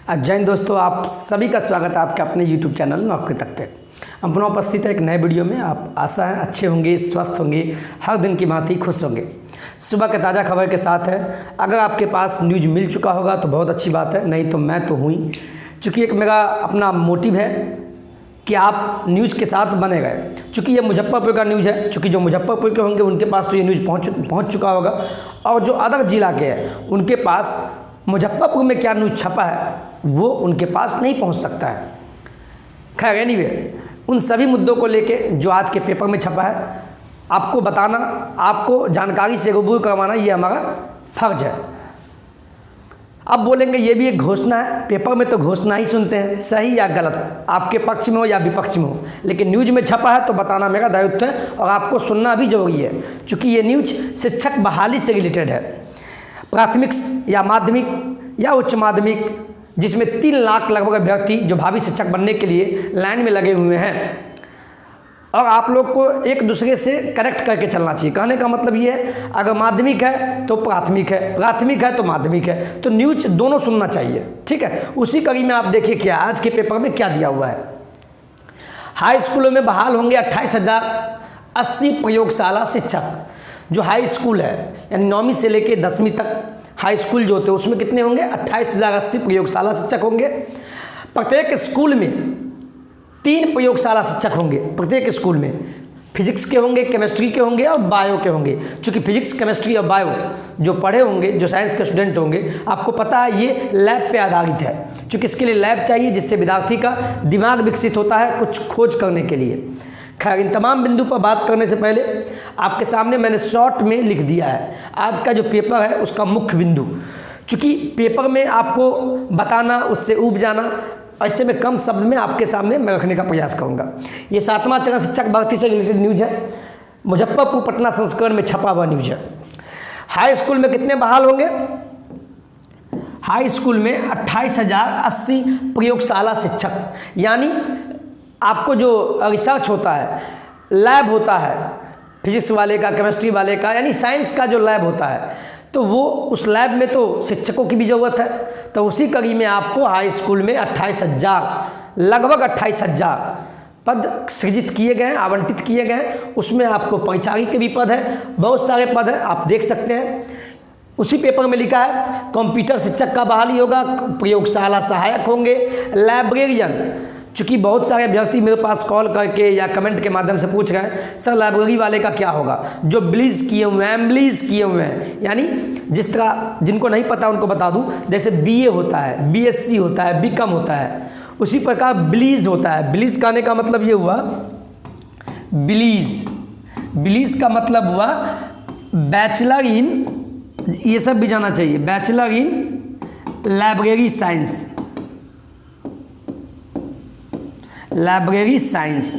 जय हिंद दोस्तों, आप सभी का स्वागत है आपके अपने YouTube चैनल नौकरी तक पे। हम पुनः उपस्थित है एक नए वीडियो में। आप आशा है अच्छे होंगे, स्वस्थ होंगे, हर दिन की भांति खुश होंगे। सुबह के ताज़ा खबर के साथ है। अगर आपके पास न्यूज़ मिल चुका होगा तो बहुत अच्छी बात है, नहीं तो मैं तो हूँ ही। चूँकि एक मेरा अपना मोटिव है कि आप न्यूज़ के साथ बने गए। चूँकि ये मुजफ्फरपुर का न्यूज़ है, चूँकि जो मुजफ्फरपुर के होंगे उनके पास तो ये न्यूज़ पहुँच चुका होगा, और जो अदर जिला के हैं उनके पास मुजफ्फरपुर में क्या न्यूज़ छपा है वो उनके पास नहीं पहुंच सकता है। खैर एनीवे, उन सभी मुद्दों को लेके जो आज के पेपर में छपा है आपको बताना, आपको जानकारी से रूबरू करवाना, ये हमारा फर्ज है। अब बोलेंगे ये भी एक घोषणा है, पेपर में तो घोषणा ही सुनते हैं, सही या गलत, आपके पक्ष में हो या विपक्ष में हो, लेकिन न्यूज़ में छपा है तो बताना मेरा दायित्व है और आपको सुनना भी जरूरी है। चूँकि ये न्यूज़ शिक्षक बहाली से रिलेटेड है। प्राथमिक या माध्यमिक या उच्च माध्यमिक, जिसमें 3 लाख लगभग अभ्यर्थी जो भावी शिक्षक बनने के लिए लाइन में लगे हुए हैं, और आप लोग को एक दूसरे से कनेक्ट करके चलना चाहिए। कहने का मतलब ये है, अगर माध्यमिक है तो प्राथमिक है, प्राथमिक है तो माध्यमिक है, तो न्यूज़ दोनों सुनना चाहिए, ठीक है। उसी कड़ी में आप देखिए क्या आज के पेपर में क्या दिया हुआ है। हाई स्कूलों में बहाल होंगे 28,080 प्रयोगशाला शिक्षक। जो हाई स्कूल है यानी 9वीं से लेकर 10वीं तक हाई स्कूल जो होते हैं उसमें कितने होंगे, 28,080 प्रयोगशाला शिक्षक होंगे। प्रत्येक स्कूल में 3 प्रयोगशाला शिक्षक होंगे। प्रत्येक स्कूल में फिजिक्स के होंगे, केमिस्ट्री के होंगे और बायो के होंगे। चूँकि फिजिक्स, केमिस्ट्री और बायो जो पढ़े होंगे, जो साइंस के स्टूडेंट होंगे, आपको पता है ये लैब पे आधारित है। चूँकि इसके लिए लैब चाहिए जिससे विद्यार्थी का दिमाग विकसित होता है कुछ खोज करने के लिए। खैर, इन तमाम बिंदु पर बात करने से पहले आपके सामने मैंने शॉर्ट में लिख दिया है आज का जो पेपर है उसका मुख्य बिंदु। चूँकि पेपर में आपको बताना, उससे ऊब जाना, ऐसे में कम शब्द में आपके सामने मैं रखने का प्रयास करूँगा। ये 7वां चरण शिक्षक भर्ती से रिलेटेड न्यूज़ है, मुजफ्फरपुर पटना संस्करण में छपा हुआ न्यूज़ है। हाई स्कूल में कितने बहाल होंगे? हाई स्कूल में 28,080 प्रयोगशाला शिक्षक, यानी आपको जो रिसर्च होता है, लैब होता है फिजिक्स वाले का, केमिस्ट्री वाले का, यानी साइंस का जो लैब होता है, तो वो उस लैब में तो शिक्षकों की भी ज़रूरत है। तो उसी कड़ी में आपको हाई स्कूल में 28,000, लगभग 28,000 पद सृजित किए गए हैं, आवंटित किए गए हैं। उसमें आपको परिचारी के भी पद है, बहुत सारे पद हैं, आप देख सकते हैं। उसी पेपर में लिखा है कंप्यूटर शिक्षक का बहाली होगा, प्रयोगशाला सहायक होंगे, लाइब्रेरियन। चूँकि बहुत सारे अभ्यर्थी मेरे पास कॉल करके या कमेंट के माध्यम से पूछ रहे हैं सर लाइब्रेरी वाले का क्या होगा, जो ब्लीज किए हुए हैं, एमब्लीज किए हुए हैं, यानी जिस तरह जिनको नहीं पता उनको बता दूं, जैसे बीए होता है, बीएससी होता है, बीकॉम होता है, उसी प्रकार ब्लीज होता है। ब्लीज कहने का मतलब ये हुआ, ब्लीज का मतलब हुआ बैचलर इन, ये सब भी जाना चाहिए, bachelor in library science, library science.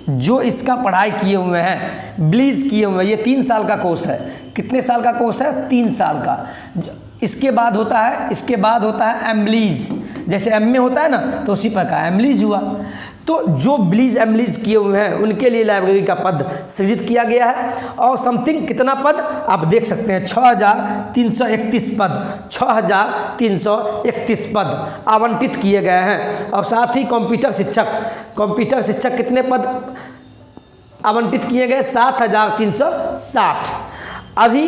जो इसका पढ़ाई किए हुए हैं, ब्लीज किए हुए हैं, ये 3 साल का कोर्स है। कितने साल का कोर्स है? 3 साल का। इसके बाद होता है एमब्लीज, जैसे एम में होता है ना, तो उसी प्रकार एमब्लीज हुआ। तो जो ब्लीज एमब्लीज किए हुए हैं उनके लिए लाइब्रेरी का पद सृजित किया गया है। और समथिंग कितना पद आप देख सकते हैं, 6,331 पद, 6,331 पद आवंटित किए गए हैं। और साथ ही कंप्यूटर शिक्षक कितने पद आवंटित किए गए? 7,360। अभी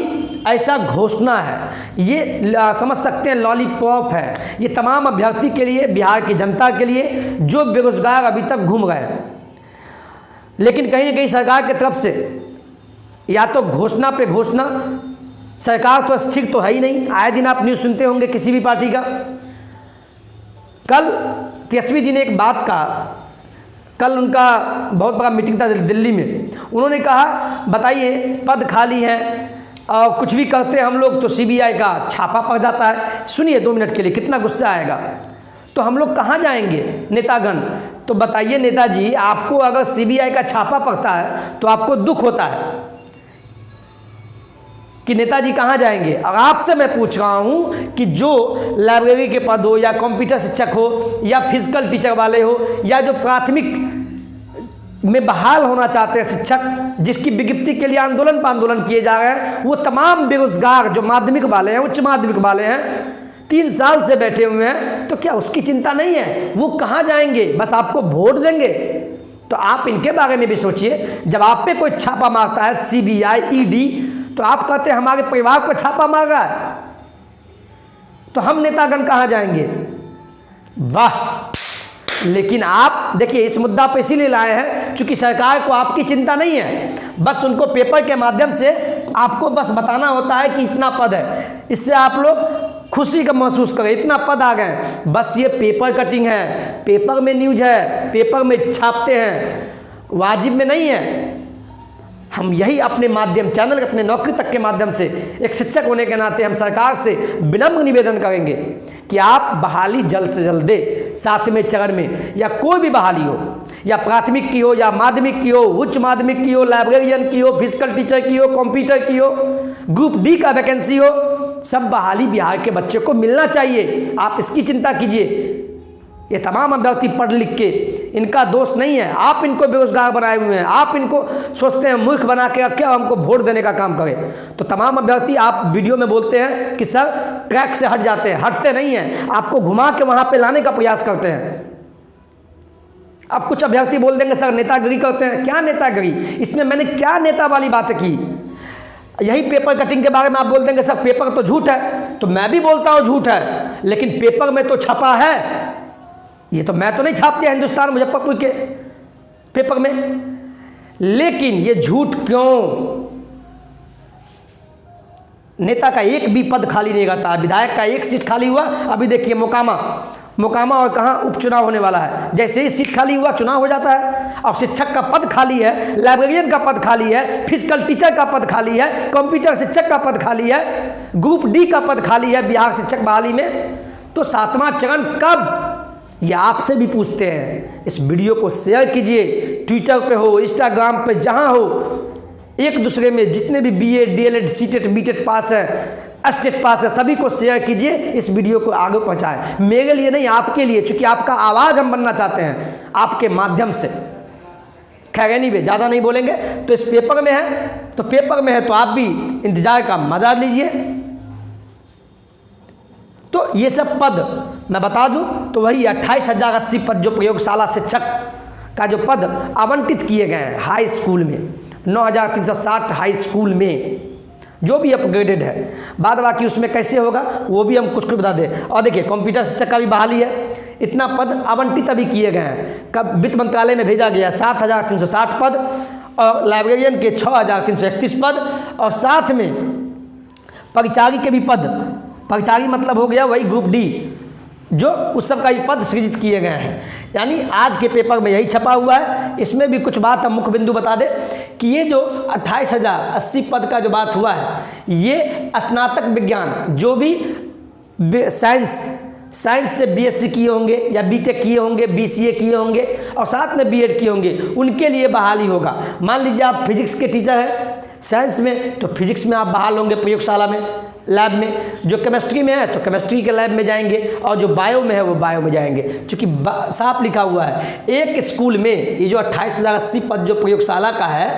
ऐसा घोषणा है, ये समझ सकते हैं लॉलीपॉप है ये तमाम अभ्यर्थी के लिए, बिहार की जनता के लिए जो बेरोजगार अभी तक घूम रहे हैं। लेकिन कहीं ना कहीं सरकार की तरफ से या तो घोषणा पे घोषणा, सरकार तो स्थिर तो है ही नहीं। आए दिन आप न्यूज़ सुनते होंगे किसी भी पार्टी का। कल तेजस्वी जी ने एक बात कहा, कल उनका बहुत बड़ा मीटिंग था दिल्ली में, उन्होंने कहा बताइए पद खाली हैं और कुछ भी करते हैं हम लोग तो सीबीआई का छापा पड़ जाता है। सुनिए 2 मिनट के लिए, कितना गुस्सा आएगा। तो हम लोग कहाँ जाएंगे नेतागण? तो बताइए नेताजी, आपको अगर सीबीआई का छापा पड़ता है तो आपको दुख होता है कि नेताजी कहाँ जाएंगे? और आपसे मैं पूछ रहा हूँ कि जो लाइब्रेरी के पद हो या कंप्यूटर शिक्षक हो या फिजिकल टीचर वाले हो या जो प्राथमिक में बहाल होना चाहते हैं शिक्षक, जिसकी विज्ञप्ति के लिए आंदोलन किए जा रहे हैं, वो तमाम बेरोजगार जो माध्यमिक वाले हैं, उच्च माध्यमिक वाले हैं, 3 साल से बैठे हुए हैं, तो क्या उसकी चिंता नहीं है? वो कहाँ जाएंगे? बस आपको वोट देंगे। तो आप इनके बारे में भी सोचिए। जब आप पे कोई छापा मारता है CBI ED, तो आप कहते हैं हमारे परिवार पर छापा मार रहा है, तो हम नेतागण कहाँ जाएंगे? वाह! लेकिन आप देखिए, इस मुद्दा पर इसीलिए लाए हैं क्योंकि सरकार को आपकी चिंता नहीं है। बस उनको पेपर के माध्यम से आपको बस बताना होता है कि इतना पद है, इससे आप लोग खुशी का महसूस करें, इतना पद आ गए। बस ये पेपर कटिंग है, पेपर में न्यूज है, पेपर में छापते हैं, वाजिब में नहीं है। हम यही अपने माध्यम चैनल, अपने नौकरी तक के माध्यम से एक शिक्षक होने के नाते हम सरकार से विनम्र निवेदन करेंगे कि आप बहाली जल्द से जल्द दे। 7वें चरण में या कोई भी बहाली हो, या प्राथमिक की हो, या माध्यमिक की हो, उच्च माध्यमिक की हो, लाइब्रेरियन की हो, फिजिकल टीचर की हो, कंप्यूटर की हो, ग्रुप D का वैकेंसी हो, सब बहाली बिहार के बच्चे को मिलना चाहिए। आप इसकी चिंता कीजिए। ये तमाम अभ्यर्थी पढ़ लिख के, इनका दोष नहीं है, आप इनको बेरोजगार बनाए हुए हैं, आप इनको सोचते हैं मूर्ख बना के क्या हमको वोट देने का काम करें। तो तमाम अभ्यर्थी आप वीडियो में बोलते हैं कि सर ट्रैक से हट जाते हैं, हटते नहीं हैं, आपको घुमा के वहाँ पे लाने का प्रयास करते हैं। अब कुछ अभ्यर्थी बोल देंगे सर नेतागिरी करते हैं। क्या नेतागिरी? इसमें मैंने क्या नेता वाली बातें की? यही पेपर कटिंग के बारे में आप बोल देंगे सर पेपर तो झूठ है, तो मैं भी बोलता हूँ झूठ है, लेकिन पेपर में तो छपा है। ये तो मैं तो नहीं छाप दिया हिंदुस्तान मुजफ्फरपुर के पेपर में, लेकिन ये झूठ क्यों? नेता का एक भी पद खाली नहीं रहता, विधायक का एक सीट खाली हुआ। अभी देखिए मोकामा और कहाँ उपचुनाव होने वाला है, जैसे ही सीट खाली हुआ चुनाव हो जाता है। और शिक्षक का पद खाली है, लाइब्रेरियन का पद खाली है, फिजिकल टीचर का पद खाली है, कंप्यूटर शिक्षक का पद खाली है, ग्रुप D का पद खाली है बिहार शिक्षक बहाली में। तो 7वां चरण कब? ये आपसे भी पूछते हैं। इस वीडियो को शेयर कीजिए, ट्विटर पे हो, इंस्टाग्राम पे, जहाँ हो, एक दूसरे में जितने भी BA DLED CTET BTET पास है, स्टेट पास है, सभी को शेयर कीजिए, इस वीडियो को आगे पहुँचाएं। मेरे लिए नहीं, आपके लिए, क्योंकि आपका आवाज़ हम बनना चाहते हैं आपके माध्यम से। खैर नहीं, वे ज़्यादा नहीं बोलेंगे। तो इस पेपर में है, तो पेपर में है तो आप भी इंतजार का मजा लीजिए। तो ये सब पद मैं बता दूं तो वही 28,080 पद जो प्रयोगशाला शिक्षक का जो पद आवंटित किए गए हैं हाई स्कूल में, 9,360 हाई स्कूल में जो भी अपग्रेडेड है। बाद बाकी उसमें कैसे होगा वो भी हम कुछ बता दें। और देखिए कंप्यूटर शिक्षक का भी बहाली है, इतना पद आवंटित अभी किए गए हैं। कब वित्त मंत्रालय में भेजा गया 7,360 पद, और लाइब्रेरियन के 6,331 पद, और साथ में परिचारी के भी पद, परिचारी मतलब हो गया वही ग्रुप D, जो उस सब का भी पद सृजित किए गए हैं। यानी आज के पेपर में यही छपा हुआ है। इसमें भी कुछ बात हम मुख्य बिंदु बता दें कि ये जो 28,080 पद का जो बात हुआ है, ये स्नातक विज्ञान जो भी साइंस से BSc किए होंगे, या BTech किए होंगे, BCA किए होंगे, और साथ में B.Ed किए होंगे, उनके लिए बहाली होगा। मान लीजिए आप फिजिक्स के टीचर हैं साइंस में, तो फिजिक्स में आप बहाल होंगे प्रयोगशाला में, लैब में। जो केमिस्ट्री में है तो केमिस्ट्री के लैब में जाएंगे, और जो बायो में है वो बायो में जाएंगे। क्योंकि साफ लिखा हुआ है एक स्कूल में, ये जो 28,080 पद जो प्रयोगशाला का है,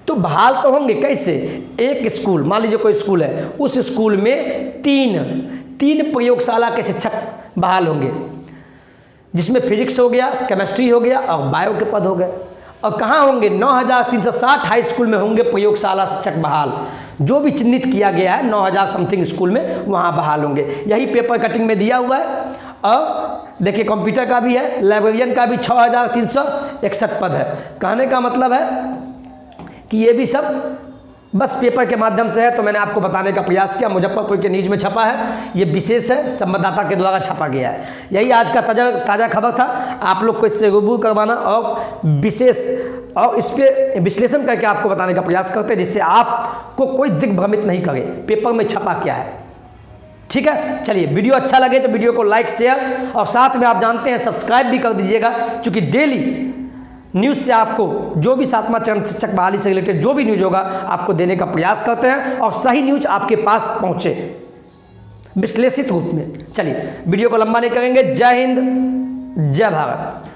तो बहाल तो होंगे कैसे? एक स्कूल, मान लीजिए कोई स्कूल है, उस स्कूल में तीन प्रयोगशाला के शिक्षक बहाल होंगे, जिसमें फिजिक्स हो गया, केमिस्ट्री हो गया, और बायो के पद हो गए। और कहाँ होंगे? 9,360 हाई स्कूल में होंगे प्रयोगशाला शिक्षक बहाल। जो भी चिन्हित किया गया है 9,000 समथिंग स्कूल में, वहाँ बहाल होंगे। यही पेपर कटिंग में दिया हुआ है। और देखिए कंप्यूटर का भी है, लाइब्रेरियन का भी 6,361 पद है। कहने का मतलब है कि ये भी सब बस पेपर के माध्यम से है। तो मैंने आपको बताने का प्रयास किया, मुजफ्फरपुर के न्यूज़ में छपा है, ये विशेष है, संवाददाता के द्वारा छपा गया है। यही आज का ताज़ा खबर था, आप लोग को इससे रूबरू करवाना और विशेष और इस पर विश्लेषण करके आपको बताने का प्रयास करते हैं, जिससे आपको कोई दिग्भ्रमित नहीं करे पेपर में छपा क्या है। ठीक है, चलिए वीडियो अच्छा लगे तो वीडियो को लाइक, शेयर और साथ में आप जानते हैं सब्सक्राइब भी कर दीजिएगा, क्योंकि डेली न्यूज़ से आपको जो भी 7वां चरण शिक्षक बहाली से रिलेटेड जो भी न्यूज़ होगा आपको देने का प्रयास करते हैं, और सही न्यूज़ आपके पास पहुंचे विश्लेषित रूप में। चलिए वीडियो को लंबा नहीं करेंगे। जय हिंद, जय भारत।